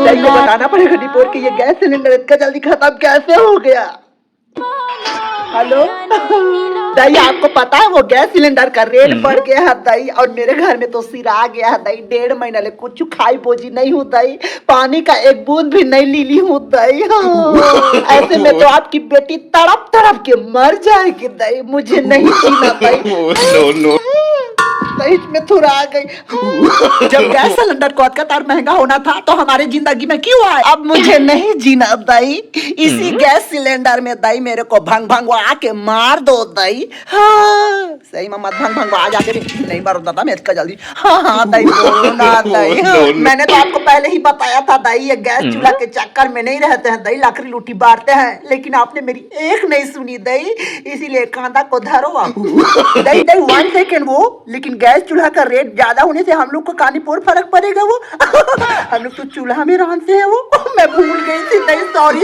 दाई को बताना पड़ेगा रिपोर्ट कि ये गैस सिलेंडर इतना जल्दी खत्म कैसे हो गया। हेलो दाई, आपको पता है वो गैस सिलेंडर का रेट बढ़ गया है दाई, और मेरे घर में तो सिरा गया है दाई। 1.5 महीना ले कुछ खाई बोझी नहीं हूँ दाई, पानी का एक बूंद भी नहीं ली हूँ दाई। ऐसे में तो आपकी बेटी तड़प तड़प के मर जाएगी दाई, मुझे नहीं जीना दाई। नो सच में थोड़ा आ गई। जब गैस सिलेंडर को और महंगा होना था तो हमारे जिंदगी में क्यों आए? अब मुझे नहीं जीना दाई, इसी गैस सिलेंडर में दाई मेरे को भंग भंगवा के मार दो दाई। हाँ सही में मत भंग भंगवा जाके नहीं मारो दादा मैं इसका जल्दी। हाँ दाई बोलो ना दाई। मैंने तो आपको पहले ही बताया था दाई, ये गैस चूल्हा के चक्कर में नहीं रहते हैं दाई, लकड़ी लूटी बांटते हैं, लेकिन आपने मेरी एक नहीं सुनी दाई, इसीलिए कांदा को धरो आप। दाई 1 सेकेंड वो, लेकिन गैस चूल्हा का रेट ज्यादा होने से हम लोग को कानी पर फर्क पड़ेगा वो। हम लोग तो चूल्हा में रांधते हैं वो। मैं भूल गई थी दाई, सॉरी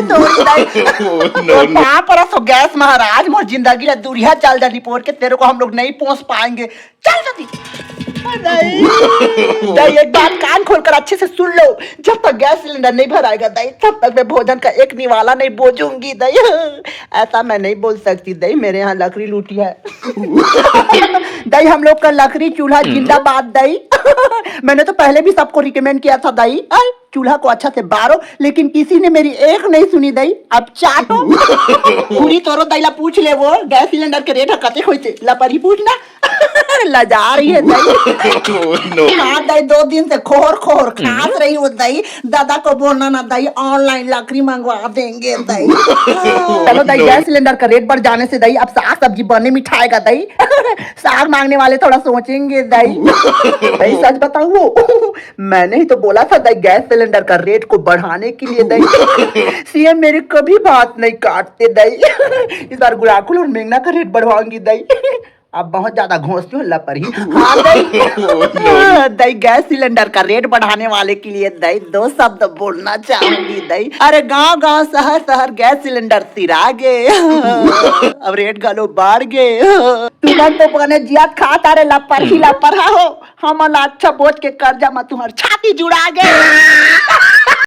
गैस महाराज मोर जिंदगी ला दूरिया चल जा रिपोर्ट के, तेरे को हम लोग नहीं पहुंच पाएंगे। चल जल्दी। दाई एक बात कान खोलकर अच्छे से सुन लो, जब तक गैस सिलेंडर नहीं भराएगा दाई तब तक मैं भोजन का एक निवाला नहीं बोझूंगी दाई। ऐसा मैं नहीं बोल सकती दाई, मेरे यहाँ लकड़ी लूटी है। दाई हम लोग का लकड़ी चूल्हा जिंदाबाद दाई। मैंने तो पहले भी सबको रिकमेंड किया था दाई चूल्हा को अच्छा से बारो, लेकिन किसी ने मेरी एक नहीं सुनी दाई। अब चाटो पूरी तोरो दाईला पूछ ले वो गैस सिलेंडर के रेट कते होते ला पर ही पूछना। लजा रही है दाई। हाँ दाई 2 दिन से खोर खोर खास रही हूँ दाई, दादा को बोलना ना दाई ऑनलाइन लकड़ी मंगवा देंगे दाई। चलो दाई गैस सिलेंडर का रेट बढ़ जाने से दाई अब साग सब्जी बनने मिठाएगा दाई। साग मांगने वाले थोड़ा सोचेंगे दाई। दाई सच बताऊं मैंने ही तो बोला था दाई गैस सिलेंडर का रेट को बढ़ाने के लिए दाई। सीएम मेरी कभी बात नहीं काटते दाई। इस बार गुड़ाकुल और मेघना का रेट बढ़वाऊंगी दाई। अब बहुत ज्यादा घोंसती हूँ पर ही। हाँ दाई गैस सिलेंडर का रेट बढ़ाने वाले के लिए दाई 2 शब्द बोलना चाहूंगी दाई। अरे गांव गांव शहर शहर गैस सिलेंडर तिरा गए, अब रेट गलो बढ़ गए। तुरंत तो पने जियात खाता रे लपर ही लपर हो, हम अच्छा बोझ के कर्जा में तुम्हार छाती जुड़ा गए।